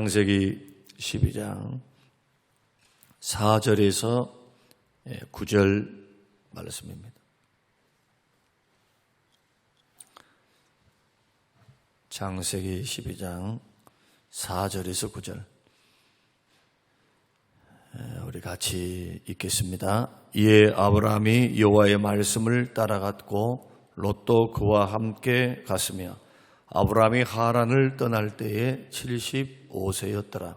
창세기 12장 4절에서 9절 말씀입니다. 창세기 12장 4절에서 9절 우리 같이 읽겠습니다. 이에 아브라함이 여호와의 말씀을 따라갔고 롯도 그와 함께 갔으며 아브라함이 하란을 떠날 때에 75세였더라.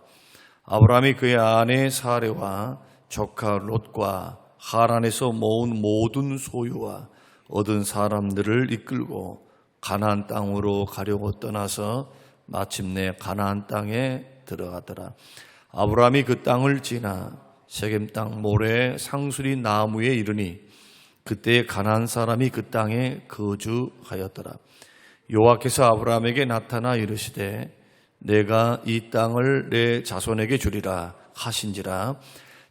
아브라함이 그의 아내 사레와 조카 롯과 하란에서 모은 모든 소유와 얻은 사람들을 이끌고 가나안 땅으로 가려고 떠나서 마침내 가나안 땅에 들어가더라. 아브라함이 그 땅을 지나 세겜 땅 모래 상수리 나무에 이르니 그때 가나안 사람이 그 땅에 거주하였더라. 여호와께서 아브라함에게 나타나 이르시되 내가 이 땅을 내 자손에게 주리라 하신지라.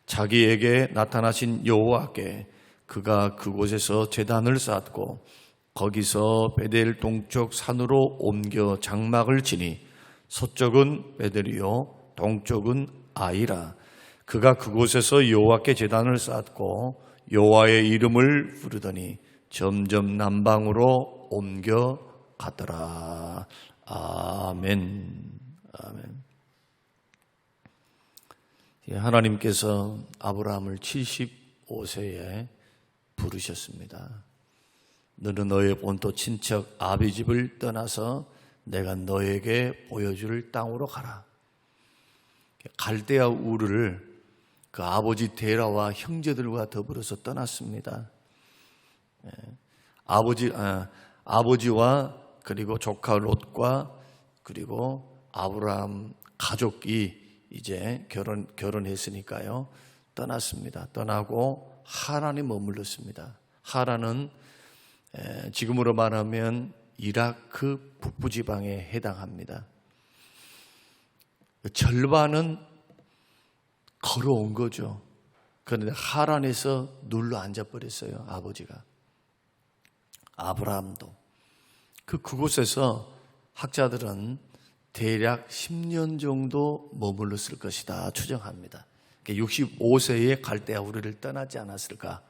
자기에게 나타나신 여호와께 그가 그곳에서 제단을 쌓았고 거기서 베델 동쪽 산으로 옮겨 장막을 지니 서쪽은 베델이요 동쪽은 아이라. 그가 그곳에서 여호와께 제단을 쌓았고 여호와의 이름을 부르더니 점점 남방으로 옮겨 가더라. 아멘. 아멘. 하나님께서 아브라함을 75세에 부르셨습니다. 너는 너의 본토 친척 아비 집을 떠나서 내가 너에게 보여줄 땅으로 가라. 갈대아 우르를 그 아버지 데라와 형제들과 더불어서 떠났습니다. 아버지와 그리고 조카 롯과 그리고 아브라함 가족이 이제 결혼했으니까요. 떠났습니다. 떠나고 하란에 머물렀습니다. 하란은 지금으로 말하면 이라크 북부 지방에 해당합니다. 절반은 걸어온 거죠. 그런데 하란에서 눌러 앉아버렸어요. 아버지가. 아브라함도. 그곳에서 학자들은 대략 10년 정도 머물렀을 것이다 추정합니다. 65세에 갈대아 우르를 떠나지 않았을까.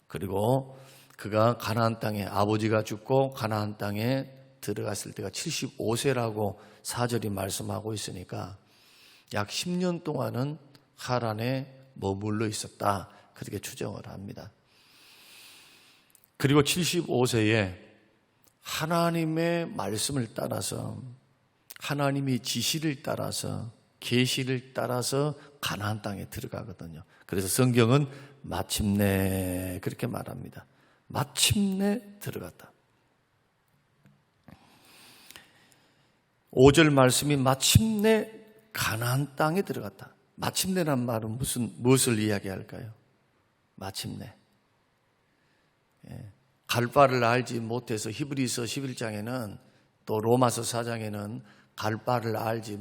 그리고 그가 가나안 땅에 아버지가 죽고 가나안 땅에 들어갔을 때가 75세라고 사절이 말씀하고 있으니까 약 10년 동안은 하란에 머물러 있었다. 그렇게 추정을 합니다. 그리고 75세에 하나님의 말씀을 따라서 하나님의 지시를 따라서 계시를 따라서 가나안 땅에 들어가거든요. 그래서 성경은 마침내 그렇게 말합니다. 마침내 들어갔다. 5절 말씀이 마침내 가나안 땅에 들어갔다. 마침내란 말은 무엇을 이야기할까요? 마침내. 갈 바를 알지 못해서 히브리서 11장에는 또 로마서 4장에는 갈 바를 알지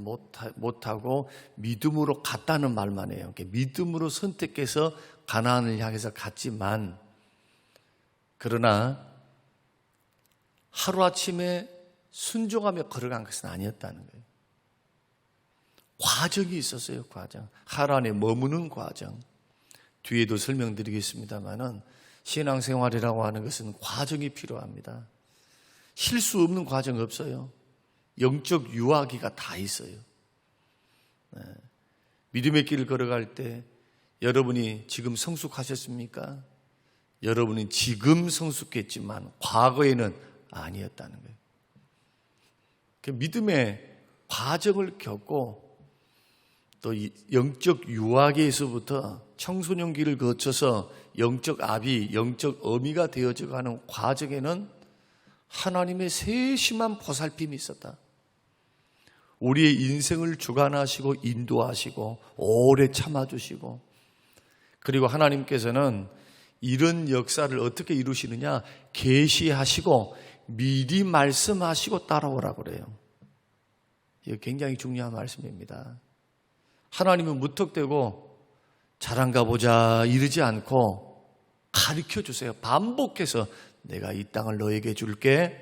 못하고 믿음으로 갔다는 말만 해요. 믿음으로 선택해서 가나안을 향해서 갔지만 그러나 하루아침에 순종하며 걸어간 것은 아니었다는 거예요. 과정이 있었어요. 과정. 하란에 머무는 과정. 뒤에도 설명드리겠습니다마는 신앙생활이라고 하는 것은 과정이 필요합니다. 실수 없는 과정 없어요. 영적 유아기가 다 있어요. 믿음의 길을 걸어갈 때 여러분이 지금 성숙하셨습니까? 여러분이 지금 성숙했지만 과거에는 아니었다는 거예요. 믿음의 과정을 겪고 또 영적 유아기에서부터 청소년기를 거쳐서 영적 아비, 영적 어미가 되어져가는 과정에는 하나님의 세심한 보살핌이 있었다. 우리의 인생을 주관하시고 인도하시고 오래 참아주시고 그리고 하나님께서는 이런 역사를 어떻게 이루시느냐 계시하시고 미리 말씀하시고 따라오라고 그래요. 이거 굉장히 중요한 말씀입니다. 하나님은 무턱대고 잘한가 보자 이러지 않고 가르쳐 주세요. 반복해서 내가 이 땅을 너에게 줄게.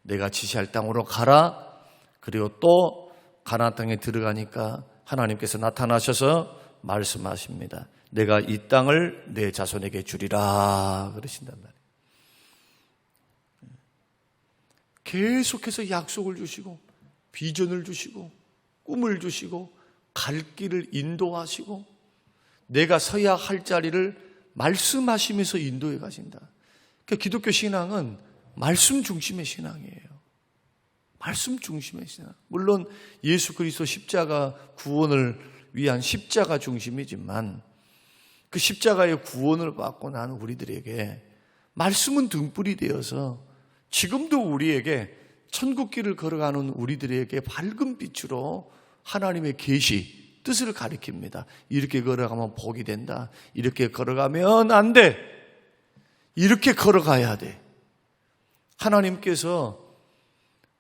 내가 지시할 땅으로 가라. 그리고 또 가나안 땅에 들어가니까 하나님께서 나타나셔서 말씀하십니다. 내가 이 땅을 내 자손에게 주리라 그러신단 말이에요. 계속해서 약속을 주시고 비전을 주시고 꿈을 주시고 갈 길을 인도하시고 내가 서야 할 자리를 말씀하시면서 인도해 가신다. 그러니까 기독교 신앙은 말씀 중심의 신앙이에요. 말씀 중심의 신앙. 물론 예수 그리스도 십자가 구원을 위한 십자가 중심이지만 그 십자가의 구원을 받고 난 우리들에게 말씀은 등불이 되어서 지금도 우리에게 천국길을 걸어가는 우리들에게 밝은 빛으로 하나님의 계시, 뜻을 가리킵니다. 이렇게 걸어가면 복이 된다. 이렇게 걸어가면 안 돼. 이렇게 걸어가야 돼. 하나님께서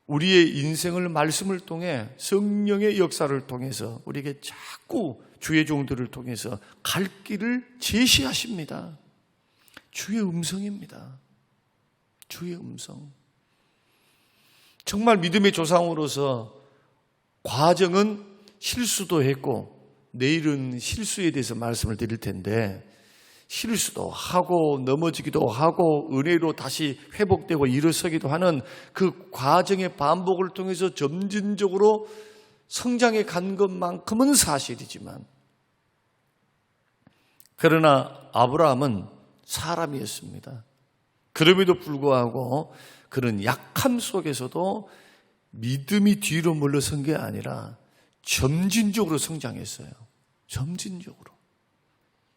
우리의 인생을 말씀을 통해 성령의 역사를 통해서 우리에게 자꾸 주의 종들을 통해서 갈 길을 제시하십니다. 주의 음성입니다. 주의 음성. 정말 믿음의 조상으로서 과정은 실수도 했고 내일은 실수에 대해서 말씀을 드릴 텐데 실수도 하고 넘어지기도 하고 은혜로 다시 회복되고 일어서기도 하는 그 과정의 반복을 통해서 점진적으로 성장해 간 것만큼은 사실이지만 그러나 아브라함은 사람이었습니다. 그럼에도 불구하고 그런 약함 속에서도 믿음이 뒤로 물러선 게 아니라 점진적으로 성장했어요. 점진적으로.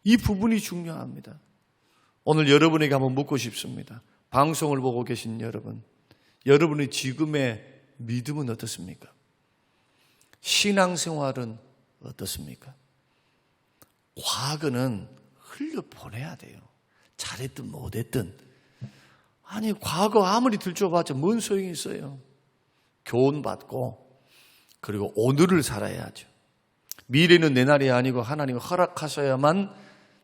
이 부분이 중요합니다. 오늘 여러분에게 한번 묻고 싶습니다. 방송을 보고 계신 여러분, 여러분의 지금의 믿음은 어떻습니까? 신앙생활은 어떻습니까? 과거는 흘려보내야 돼요. 잘했든 못했든. 아니 과거 아무리 들춰봤자 뭔 소용이 있어요. 교훈받고 그리고 오늘을 살아야죠. 미래는 내 날이 아니고 하나님이 허락하셔야만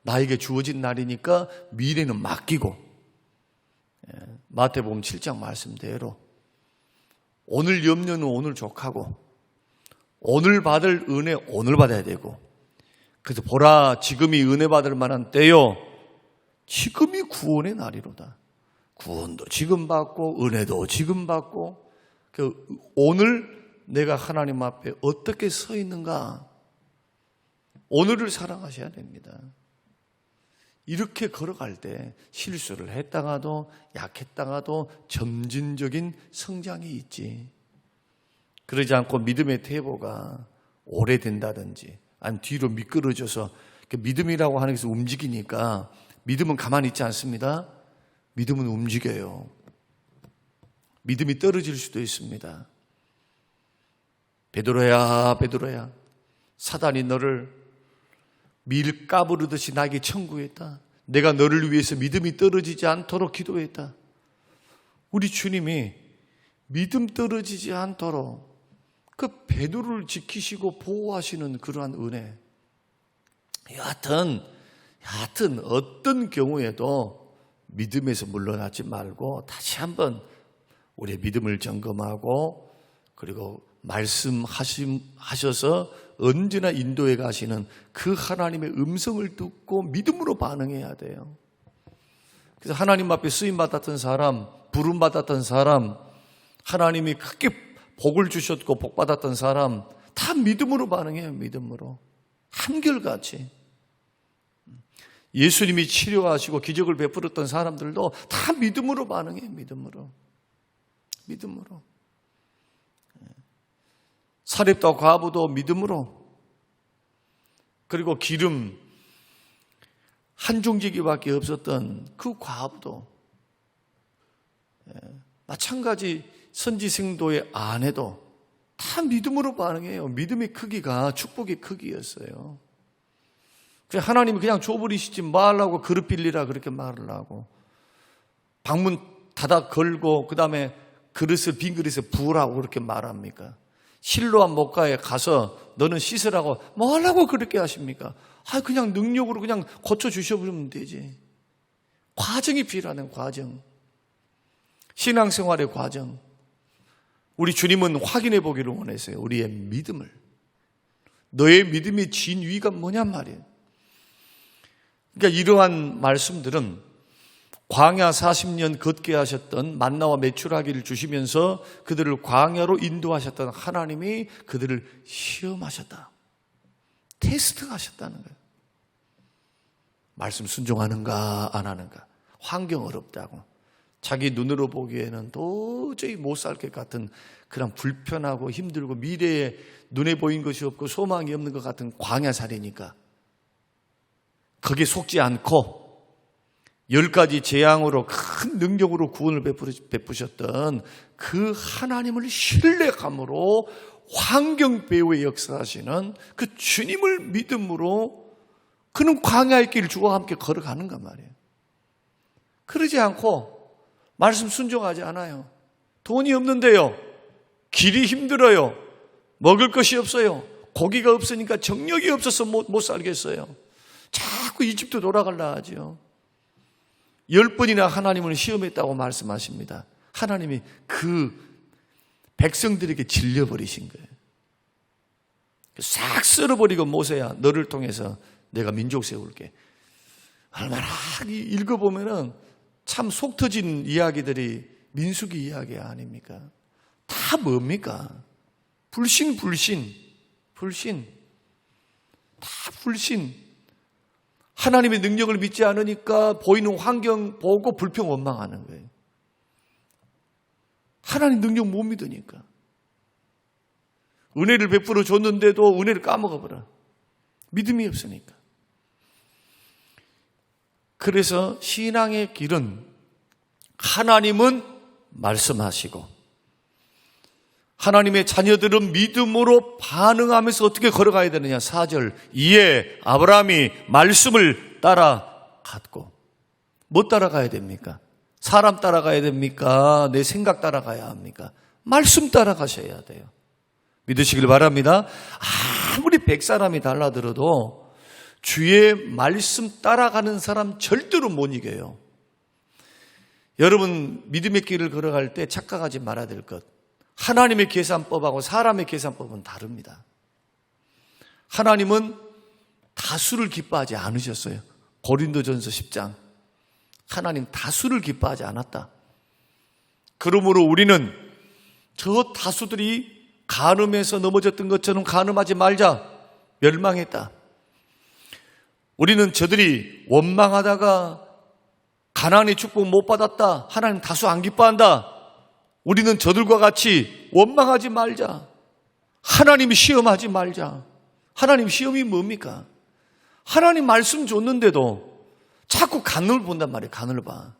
나에게 주어진 날이니까 미래는 맡기고 마태복음 7장 말씀대로 오늘 염려는 오늘 족하고 오늘 받을 은혜 오늘 받아야 되고 그래서 보라 지금이 은혜 받을 만한 때요 지금이 구원의 날이로다. 구원도 지금 받고 은혜도 지금 받고 오늘 내가 하나님 앞에 어떻게 서 있는가 오늘을 사랑하셔야 됩니다. 이렇게 걸어갈 때 실수를 했다가도 약했다가도 점진적인 성장이 있지. 그러지 않고 믿음의 태보가 오래된다든지 아니면 뒤로 미끄러져서 믿음이라고 하는 것을 움직이니까 믿음은 가만히 있지 않습니다. 믿음은 움직여요. 믿음이 떨어질 수도 있습니다. 베드로야 베드로야 사단이 너를 밀 까부르듯이 나에게 청구했다. 내가 너를 위해서 믿음이 떨어지지 않도록 기도했다. 우리 주님이 믿음 떨어지지 않도록 그 베드로를 지키시고 보호하시는 그러한 은혜. 여하튼 어떤 경우에도 믿음에서 물러나지 말고 다시 한번 우리의 믿음을 점검하고 그리고 말씀하셔서 언제나 인도해 가시는 그 하나님의 음성을 듣고 믿음으로 반응해야 돼요. 그래서 하나님 앞에 쓰임받았던 사람, 부름받았던 사람, 하나님이 크게 복을 주셨고 복받았던 사람 다 믿음으로 반응해요. 믿음으로. 한결같이. 예수님이 치료하시고 기적을 베풀었던 사람들도 다 믿음으로 반응해요. 믿음으로. 사렙과 과부도 믿음으로, 그리고 기름 한 종지기밖에 없었던 그 과부도 마찬가지 선지생도의 아내도 다 믿음으로 반응해요. 믿음의 크기가 축복의 크기였어요. 그래서 하나님이 그냥 줘버리시지 말라고 그릇 빌리라 그렇게 말을 하고 방문 닫아 걸고 그 다음에 그릇을 빈 그릇에 부으라고 그렇게 말합니까? 실로암 목가에 가서 너는 씻으라고 뭐 하려고 그렇게 하십니까? 그냥 능력으로 그냥 고쳐주셔버리면 되지. 과정이 필요하는 과정. 신앙생활의 과정. 우리 주님은 확인해 보기를 원했어요. 우리의 믿음을. 너의 믿음의 진위가 뭐냔 말이에요. 그러니까 이러한 말씀들은 광야 40년 걷게 하셨던 만나와 메추라기를 주시면서 그들을 광야로 인도하셨던 하나님이 그들을 시험하셨다. 테스트하셨다는 거예요. 말씀 순종하는가 안 하는가. 환경 어렵다고. 자기 눈으로 보기에는 도저히 못 살 것 같은 그런 불편하고 힘들고 미래에 눈에 보인 것이 없고 소망이 없는 것 같은 광야살이니까 거기에 속지 않고 10가지 재앙으로 큰 능력으로 구원을 베푸셨던 그 하나님을 신뢰함으로 환경 배후에 역사하시는 그 주님을 믿음으로 그는 광야의 길을 주와 함께 걸어가는가 말이에요. 그러지 않고 말씀 순종하지 않아요. 돈이 없는데요. 길이 힘들어요. 먹을 것이 없어요. 고기가 없으니까 정력이 없어서 못 살겠어요. 자꾸 이집트 돌아가려 하죠. 10번이나 하나님을 시험했다고 말씀하십니다. 하나님이 그 백성들에게 질려버리신 거예요. 싹 쓸어버리고 모세야 너를 통해서 내가 민족 세울게. 얼마나 읽어보면은 참 속 터진 이야기들이 민수기 이야기 아닙니까? 다 뭡니까? 불신. 다 불신. 하나님의 능력을 믿지 않으니까 보이는 환경 보고 불평 원망하는 거예요. 하나님 능력 못 믿으니까. 은혜를 베풀어 줬는데도 은혜를 까먹어버려. 믿음이 없으니까. 그래서 신앙의 길은 하나님은 말씀하시고 하나님의 자녀들은 믿음으로 반응하면서 어떻게 걸어가야 되느냐. 4절 이에 아브라함이 말씀을 따라갔고. 뭐 따라가야 됩니까? 사람 따라가야 됩니까? 내 생각 따라가야 합니까? 말씀 따라가셔야 돼요. 믿으시길 바랍니다. 아무리 100사람이 달라들어도 주의 말씀 따라가는 사람 절대로 못 이겨요. 여러분 믿음의 길을 걸어갈 때 착각하지 말아야 될 것. 하나님의 계산법하고 사람의 계산법은 다릅니다. 하나님은 다수를 기뻐하지 않으셨어요. 고린도전서 10장. 하나님 다수를 기뻐하지 않았다. 그러므로 우리는 저 다수들이 간음해서 넘어졌던 것처럼 간음하지 말자. 멸망했다. 우리는 저들이 원망하다가 가나안의 축복 못 받았다. 하나님 다수 안 기뻐한다. 우리는 저들과 같이 원망하지 말자. 하나님이 시험하지 말자. 하나님 시험이 뭡니까? 하나님 말씀 줬는데도 자꾸 간을 본단 말이에요. 간을 봐.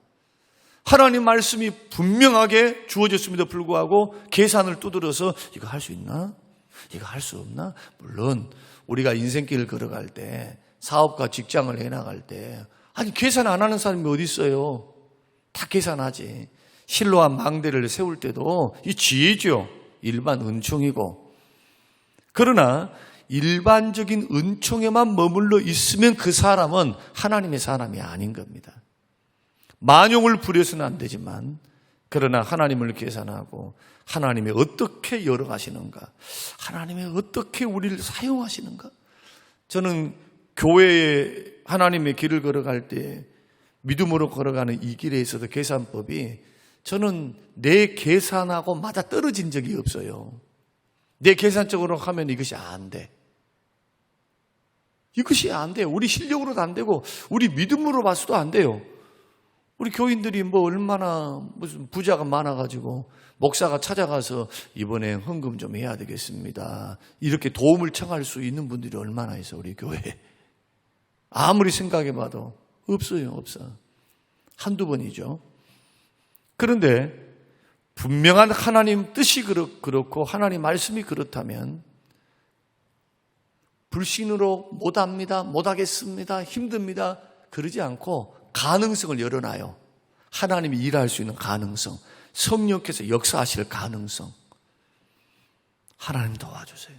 하나님 말씀이 분명하게 주어졌음에도 불구하고 계산을 두드려서 이거 할 수 있나? 이거 할 수 없나? 물론 우리가 인생길을 걸어갈 때 사업과 직장을 해나갈 때 아니 계산 안 하는 사람이 어디 있어요? 다 계산하지. 실로한 망대를 세울 때도 이 지혜죠. 일반 은총이고. 그러나 일반적인 은총에만 머물러 있으면 그 사람은 하나님의 사람이 아닌 겁니다. 만용을 부려서는 안 되지만 그러나 하나님을 계산하고 하나님이 어떻게 열어가시는가, 하나님이 어떻게 우리를 사용하시는가. 저는 교회에 하나님의 길을 걸어갈 때 믿음으로 걸어가는 이 길에 있어서 계산법이 저는 내 계산하고 맞아 떨어진 적이 없어요. 내 계산적으로 하면 이것이 안 돼. 이것이 안 돼요. 우리 실력으로도 안 되고 우리 믿음으로 봐서도 안 돼요. 우리 교인들이 뭐 얼마나 무슨 부자가 많아가지고 목사가 찾아가서 이번에 헌금 좀 해야 되겠습니다. 이렇게 도움을 청할 수 있는 분들이 얼마나 있어 우리 교회에. 아무리 생각해봐도 없어요. 없어. 한두 번이죠. 그런데 분명한 하나님 뜻이 그렇고 하나님 말씀이 그렇다면 불신으로 못합니다. 못하겠습니다. 힘듭니다. 그러지 않고 가능성을 열어놔요. 하나님이 일할 수 있는 가능성, 성령께서 역사하실 가능성. 하나님 도와주세요.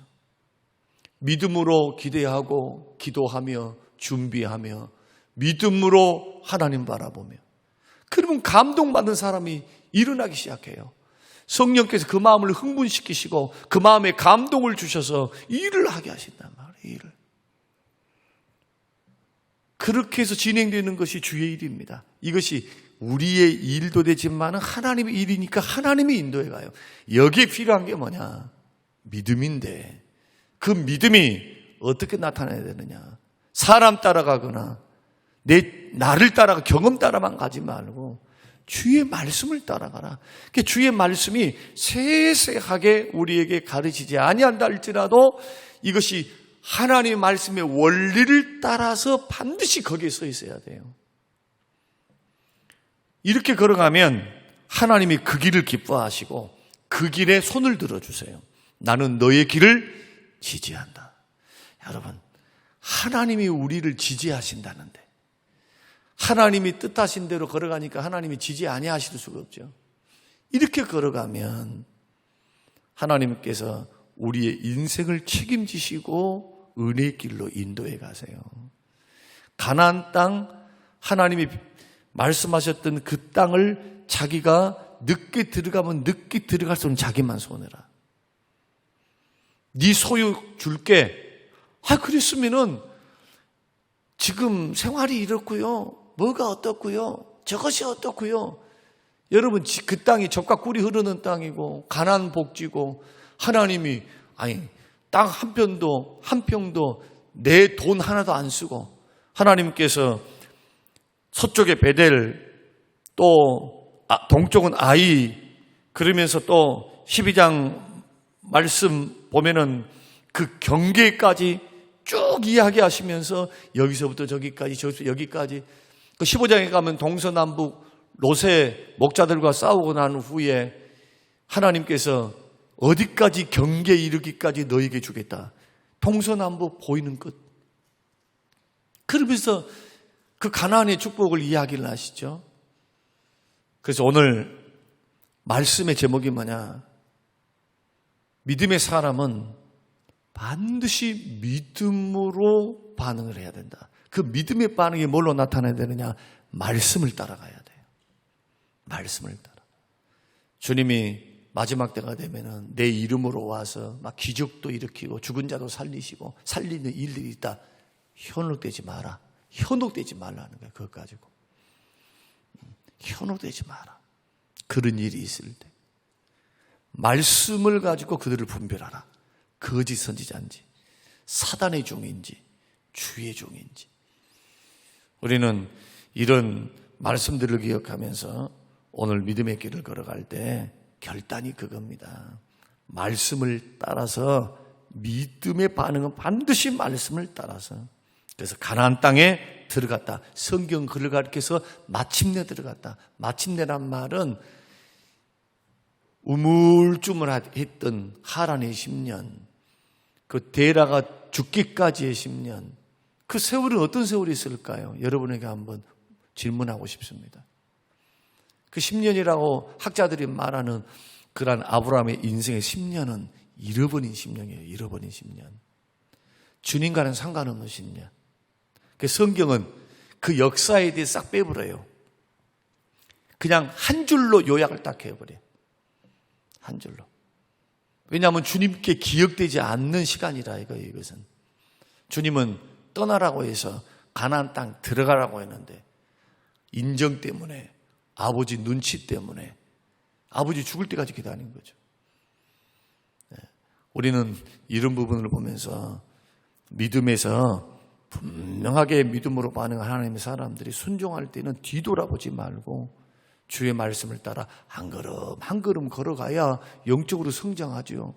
믿음으로 기대하고 기도하며 준비하며 믿음으로 하나님 바라보며 그러면 감동받는 사람이 일어나기 시작해요. 성령께서 그 마음을 흥분시키시고 그 마음에 감동을 주셔서 일을 하게 하신단 말이에요. 일을. 그렇게 해서 진행되는 것이 주의 일입니다. 이것이 우리의 일도 되지만 하나님의 일이니까 하나님이 인도해 가요. 여기에 필요한 게 뭐냐? 믿음인데 그 믿음이 어떻게 나타나야 되느냐? 사람 따라가거나 나를 따라가 경험 따라만 가지 말고 주의 말씀을 따라가라. 주의 말씀이 세세하게 우리에게 가르치지 아니한다 할지라도 이것이 하나님의 말씀의 원리를 따라서 반드시 거기에 서 있어야 돼요. 이렇게 걸어가면 하나님이 그 길을 기뻐하시고 그 길에 손을 들어주세요. 나는 너의 길을 지지한다. 여러분, 하나님이 우리를 지지하신다는데 하나님이 뜻하신 대로 걸어가니까 하나님이 지지 아니하실 수가 없죠. 이렇게 걸어가면 하나님께서 우리의 인생을 책임지시고 은혜의 길로 인도해 가세요. 가나안 땅, 하나님이 말씀하셨던 그 땅을 자기가 늦게 들어가면 늦게 들어갈수록 자기만 손해라. 네 소유 줄게. 그랬으면은 지금 생활이 이렇고요. 뭐가 어떻고요. 저것이 어떻고요. 여러분, 그 땅이 젖과 꿀이 흐르는 땅이고 가나안 복지고 하나님이 땅 한 평도 내 돈 하나도 안 쓰고 하나님께서 서쪽에 베델 또 동쪽은 아이 그러면서 또 12장 말씀 보면은 그 경계까지 쭉 이야기하시면서 여기서부터 저기까지 저기서부터 여기까지 그 15장에 가면 동서남북 롯의 목자들과 싸우고 난 후에 하나님께서 어디까지 경계에 이르기까지 너에게 주겠다. 동서남북 보이는 끝. 그러면서 그 가나안의 축복을 이야기를 하시죠. 그래서 오늘 말씀의 제목이 뭐냐? 믿음의 사람은 반드시 믿음으로 반응을 해야 된다. 그 믿음의 반응이 뭘로 나타나야 되느냐? 말씀을 따라가야 돼요. 말씀을 따라. 주님이 마지막 때가 되면은 내 이름으로 와서 막 기적도 일으키고 죽은 자도 살리시고 살리는 일들이 있다. 현혹되지 마라. 현혹되지 말라는 거예요. 그것 가지고. 현혹되지 마라. 그런 일이 있을 때. 말씀을 가지고 그들을 분별하라. 거짓 선지자인지 사단의 종인지 주의 종인지. 우리는 이런 말씀들을 기억하면서 오늘 믿음의 길을 걸어갈 때 결단이 그겁니다. 말씀을 따라서 믿음의 반응은 반드시 말씀을 따라서. 그래서 가나안 땅에 들어갔다. 성경 글을 가르쳐서 마침내 들어갔다. 마침내란 말은 우물쭈물했던 하란의 10년, 그 데라가 죽기까지의 10년, 그 세월은 어떤 세월이 있을까요? 여러분에게 한번 질문하고 싶습니다. 그 10년이라고 학자들이 말하는 그러한 아브라함의 인생의 10년은 잃어버린 10년이에요. 잃어버린 10년. 주님과는 상관없는 10년. 그 성경은 그 역사에 대해 싹 빼버려요. 그냥 한 줄로 요약을 딱 해버려요. 한 줄로. 왜냐하면 주님께 기억되지 않는 시간이라 이거예요. 이것은. 주님은 떠나라고 해서 가나안 땅 들어가라고 했는데 인정 때문에 아버지 눈치 때문에 아버지 죽을 때까지 기다린 거죠. 우리는 이런 부분을 보면서 믿음에서 분명하게 믿음으로 반응한 하나님의 사람들이 순종할 때는 뒤돌아보지 말고 주의 말씀을 따라 한 걸음 한 걸음 걸어가야 영적으로 성장하죠.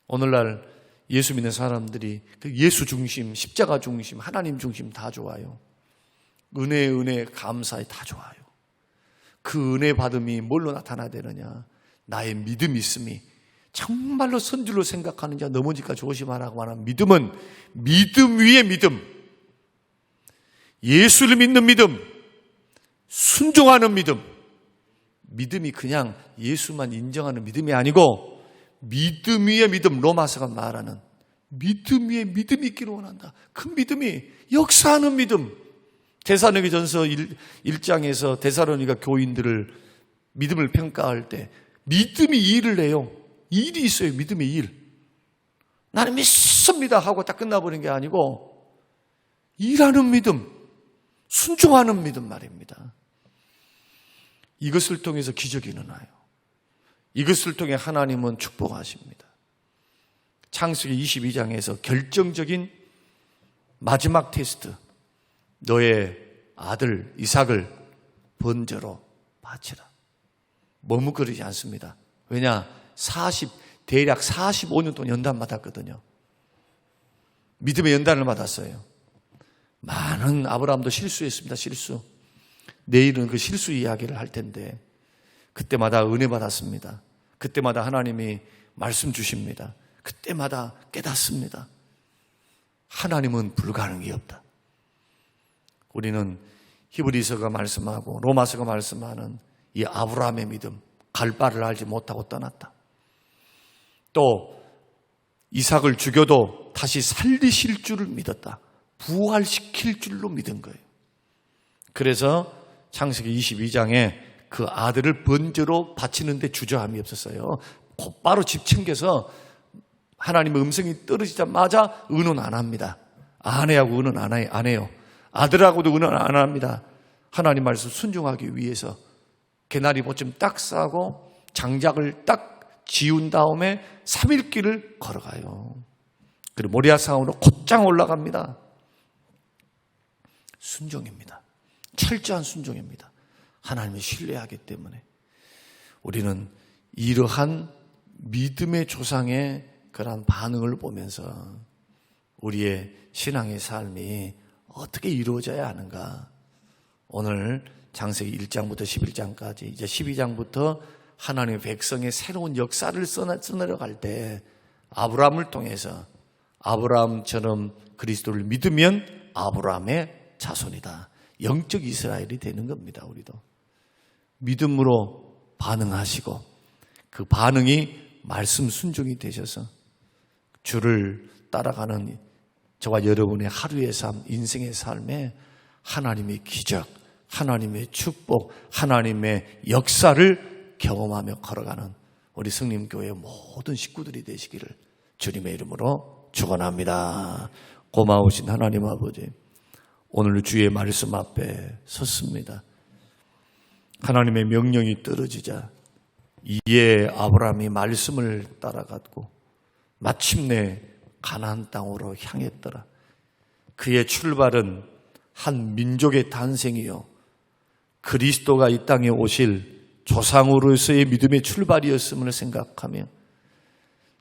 오늘날 예수 믿는 사람들이 그 예수 중심, 십자가 중심, 하나님 중심 다 좋아요. 은혜 감사에 다 좋아요. 그 은혜 받음이 뭘로 나타나야 되느냐? 나의 믿음 있음이 정말로 선줄로 생각하는 자 넘어질까 조심하라고 하는 믿음은 믿음 위에 믿음, 예수를 믿는 믿음, 순종하는 믿음. 믿음이 그냥 예수만 인정하는 믿음이 아니고 믿음 위에 믿음, 로마서가 말하는 믿음 위에 믿음이 있기를 원한다. 그 믿음이 역사하는 믿음. 데살로니가전서 1장에서 데살로니가 교인들을 믿음을 평가할 때 믿음이 일을 해요. 일이 있어요. 믿음의 일. 나는 믿습니다 하고 딱 끝나버린 게 아니고 일하는 믿음, 순종하는 믿음 말입니다. 이것을 통해서 기적이 일어나요. 이것을 통해 하나님은 축복하십니다. 창세기 22장에서 결정적인 마지막 테스트, 너의 아들 이삭을 번제로 바치라. 머뭇거리지 않습니다. 왜냐? 대략 45년 동안 연단 받았거든요. 믿음의 연단을 받았어요. 많은 아브라함도 실수했습니다. 실수. 내일은 그 실수 이야기를 할 텐데 그때마다 은혜 받았습니다. 그때마다 하나님이 말씀 주십니다. 그때마다 깨닫습니다. 하나님은 불가능이 없다. 우리는 히브리서가 말씀하고 로마서가 말씀하는 이 아브라함의 믿음, 갈 바를 알지 못하고 떠났다. 또 이삭을 죽여도 다시 살리실 줄을 믿었다. 부활시킬 줄로 믿은 거예요. 그래서 창세기 22장에 그 아들을 번제로 바치는데 주저함이 없었어요. 곧바로 집 챙겨서 하나님의 음성이 떨어지자마자 의논 안 합니다. 아내하고 의논 안 해요. 아들하고도 의논 안 합니다. 하나님 말씀 순종하기 위해서 개나리 보침 딱 싸고 장작을 딱 지운 다음에 3일 길을 걸어가요. 그리고 모리아산으로 곧장 올라갑니다. 순종입니다. 철저한 순종입니다. 하나님을 신뢰하기 때문에 우리는 이러한 믿음의 조상의 그러한 반응을 보면서 우리의 신앙의 삶이 어떻게 이루어져야 하는가. 오늘 창세기 1장부터 11장까지 이제 12장부터 하나님의 백성의 새로운 역사를 써내려갈 때 아브라함을 통해서 아브라함처럼 그리스도를 믿으면 아브라함의 자손이다. 영적 이스라엘이 되는 겁니다. 우리도 믿음으로 반응하시고 그 반응이 말씀 순종이 되셔서 주를 따라가는 저와 여러분의 하루의 삶, 인생의 삶에 하나님의 기적, 하나님의 축복, 하나님의 역사를 경험하며 걸어가는 우리 성림교회 모든 식구들이 되시기를 주님의 이름으로 축원합니다. 고마우신 하나님 아버지, 오늘 주의 말씀 앞에 섰습니다. 하나님의 명령이 떨어지자 이에 아브라함이 말씀을 따라갔고 마침내 가나안 땅으로 향했더라. 그의 출발은 한 민족의 탄생이요 그리스도가 이 땅에 오실 조상으로서의 믿음의 출발이었음을 생각하며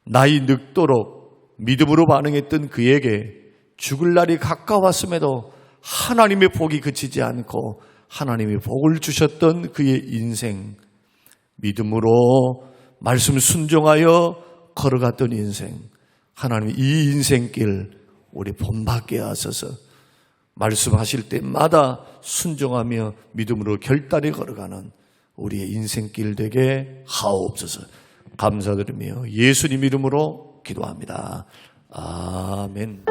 나이 늙도록 믿음으로 반응했던 그에게 죽을 날이 가까웠음에도 하나님의 복이 그치지 않고 하나님의 복을 주셨던 그의 인생, 믿음으로 말씀 순종하여 걸어갔던 인생, 하나님 이 인생길 우리 본받게 하소서. 말씀하실 때마다 순종하며 믿음으로 결단에 걸어가는 우리의 인생길 되게 하옵소서. 감사드리며 예수님 이름으로 기도합니다. 아멘.